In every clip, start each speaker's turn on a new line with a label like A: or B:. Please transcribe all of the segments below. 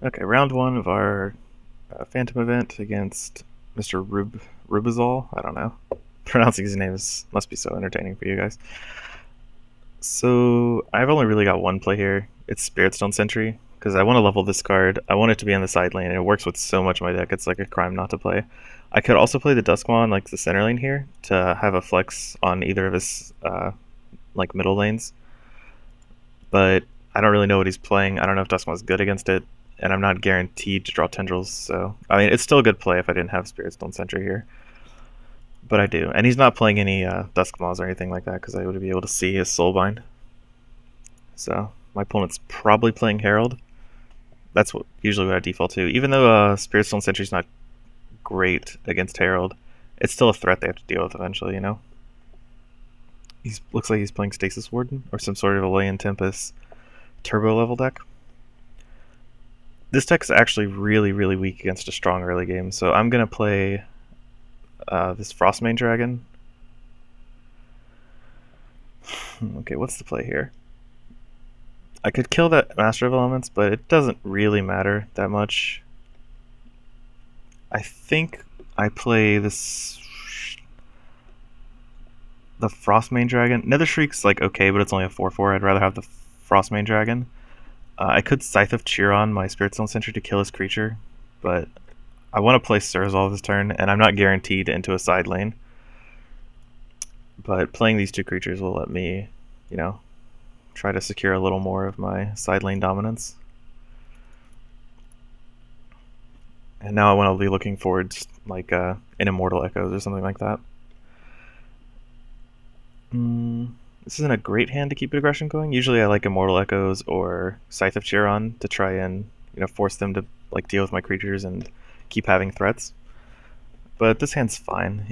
A: Okay, round one of our Phantom event against Mr. Rubizol. I don't know. Pronouncing his name must be so entertaining for you guys. So I've only really got one play here. It's Spiritstone Sentry because I want to level this card. I want it to be on the side lane, and it works with so much of my deck. It's like a crime not to play. I could also play the Duskmaw on like the center lane here to have a flex on either of his like middle lanes, but I don't really know what he's playing. I don't know if Duskmaw is good against it, and I'm not guaranteed to draw tendrils. So I mean, it's still a good play if I didn't have Spiritstone Sentry here, but I do. And he's not playing any Duskmaws or anything like that because I would be able to see his Soulbind. So my opponent's probably playing Herald. That's usually what I default to. Even though Spiritstone Sentry's not great against Herald, it's still a threat they have to deal with eventually, you know? Looks like he's playing Stasis Warden or some sort of Alayan Tempys turbo level deck. This deck is actually really, really weak against a strong early game, so I'm going to play this Frostmane Dragon. Okay, what's the play here? I could kill that Master of Elements, but it doesn't really matter that much. I think I play the Frostmane Dragon. Nether Shriek's like okay, but it's only a 4/4. I'd rather have the Frostmane Dragon. I could Scythe of Chiron my Spiritstone Sentry to kill his creature, but I want to play Surzal this turn, and I'm not guaranteed into a side lane. But playing these two creatures will let me, you know, try to secure a little more of my side lane dominance. And now I want to be looking forward to like an Immortal Echoes or something like that. This isn't a great hand to keep aggression going. Usually I like Immortal Echoes or Scythe of Chiron to try and, you know, force them to like deal with my creatures and keep having threats. But this hand's fine.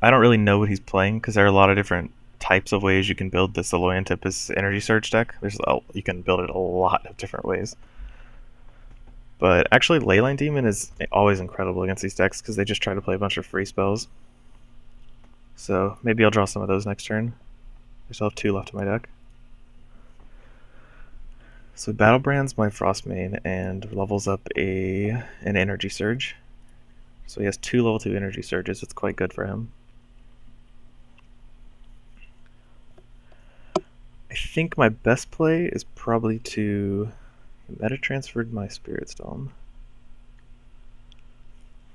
A: I don't really know what he's playing because there are a lot of different types of ways you can build this Alolan Tempest Energy Surge deck. You can build it a lot of different ways. But actually, Leyline Demon is always incredible against these decks because they just try to play a bunch of free spells. So maybe I'll draw some of those next turn. I still have 2 left in my deck. So Battle Brands my Frostmane and levels up an Energy Surge. So he has 2 level 2 Energy Surges. It's quite good for him. I think my best play is probably to meta transferred my Spiritstone.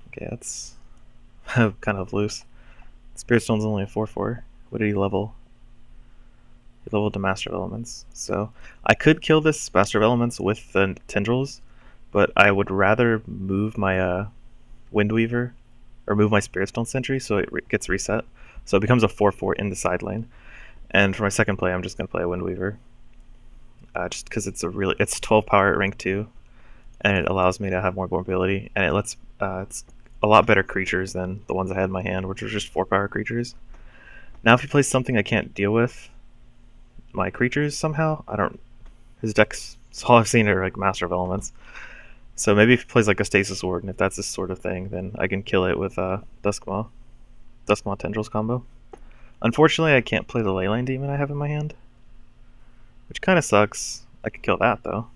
A: Okay, that's kind of loose. Spiritstone's only a 4/4. What did he level? He leveled to Master of Elements. So I could kill this Master of Elements with the tendrils, but I would rather move my Windweaver or move my Spiritstone Sentry so it gets reset. So it becomes a 4/4 in the side lane. And for my second play, I'm just going to play a Windweaver. Just because it's 12 power at rank 2, and it allows me to have more mobility, and it lets it's a lot better creatures than the ones I had in my hand, which were just 4 power creatures. Now if he plays something I can't deal with my creatures somehow, his decks, all I've seen are like Master of Elements. So maybe if he plays like a Stasis Warden, if that's this sort of thing, then I can kill it with Duskmaw Tendrils combo. Unfortunately, I can't play the Leyline Demon I have in my hand, which kind of sucks. I could kill that though.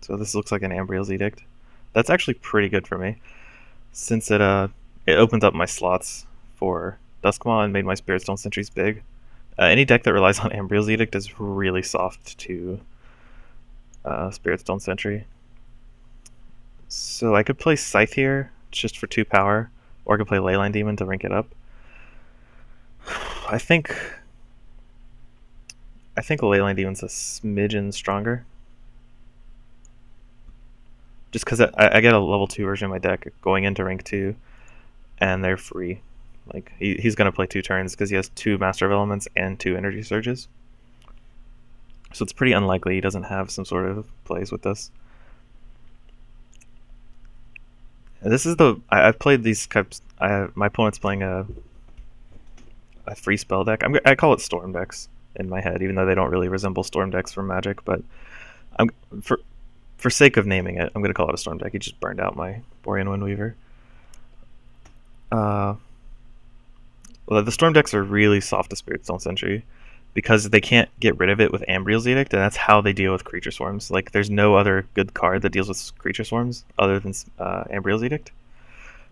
A: So this looks like an Ambriel's Edict. That's actually pretty good for me, since it opened up my slots for Duskmaw and made my Spiritstone Sentries big. Any deck that relies on Ambriel's Edict is really soft to Spiritstone Sentry. So I could play Scythe here, just for 2 power, or I could play Leyline Demon to rank it up. I think Leyline Demon's a smidgen stronger. Just because I get a level 2 version of my deck going into rank 2, and they're free. Like he's going to play 2 turns because he has 2 Master of Elements and 2 Energy Surges. So it's pretty unlikely he doesn't have some sort of plays with this. This is I've played these types. My opponent's playing a free spell deck. I call it Storm decks in my head, even though they don't really resemble Storm decks from Magic. But for sake of naming it, I'm going to call it a Storm deck. He just burned out my Borean Windweaver. Well, the Storm decks are really soft to Spiritstone Sentry, because they can't get rid of it with Ambriel's Edict, and that's how they deal with creature swarms. Like, there's no other good card that deals with creature swarms other than Ambriel's Edict.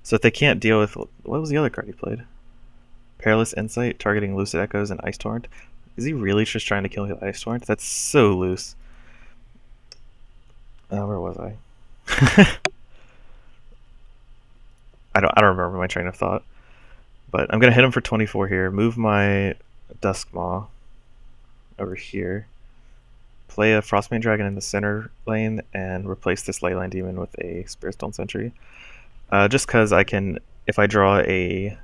A: So if they can't deal with... What was the other card he played? Perilous Insight, targeting Lucid Echoes and Ice Torrent. Is he really just trying to kill the Ice Torrent? That's so loose. Where was I? I don't remember my train of thought. But I'm going to hit him for 24 here. Move my Duskmaw over here. Play a Frostbane Dragon in the center lane and replace this Leyline Demon with a Spiritstone Sentry. Just because I can, if I draw a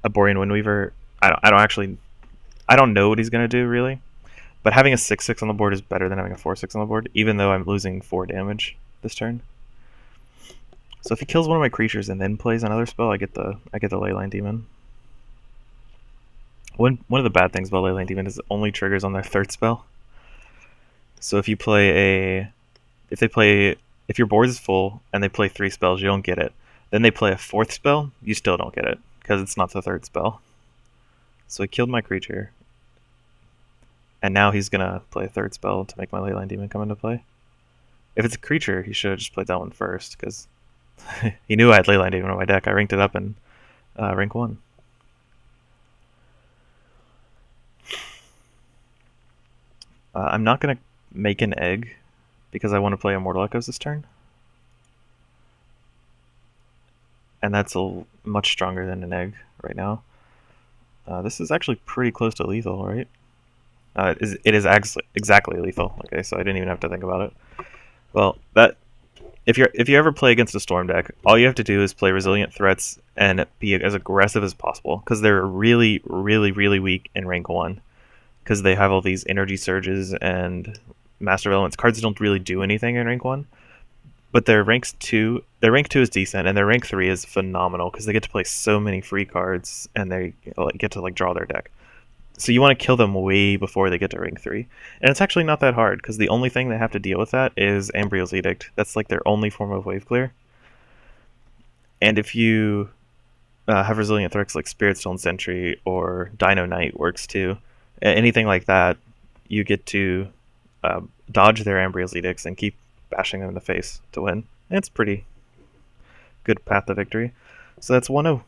A: Borean Windweaver, I don't know what he's going to do really. But having a 6/6 on the board is better than having a 4/6 on the board, even though I'm losing 4 damage this turn. So if he kills one of my creatures and then plays another spell, I get the Leyline Demon. One of the bad things about Leyline Demon is it only triggers on their third spell. So if you play if your board is full and they play 3 spells, you don't get it. Then they play a 4th spell, you still don't get it because it's not the 3rd spell. So he killed my creature, and now he's gonna play a 3rd spell to make my Leyline Demon come into play. If it's a creature, he should have just played that one first because he knew I had Leyline Demon on my deck. I ranked it up in rank 1. I'm not going to make an egg because I want to play Immortal Echoes this turn. And that's much stronger than an egg right now. This is actually pretty close to lethal, right? It is exactly lethal. Okay, so I didn't even have to think about it. Well, if you ever play against a Storm deck, all you have to do is play Resilient Threats and be as aggressive as possible because they're really, really, really weak in rank 1 because they have all these Energy Surges and Master of Elements. Cards don't really do anything in rank 1, but their rank 2 is decent, and their rank 3 is phenomenal because they get to play so many free cards and they get to draw their deck. So you want to kill them way before they get to rank 3. And it's actually not that hard, because the only thing they have to deal with that is Ambriel's Edict. That's their only form of wave clear. And if you have resilient threats like Spiritstone Sentry or Dino Knight works too, anything like that, you get to dodge their Ambriel's Edicts and keep bashing them in the face to win. And it's pretty good path to victory. So that's 1-0.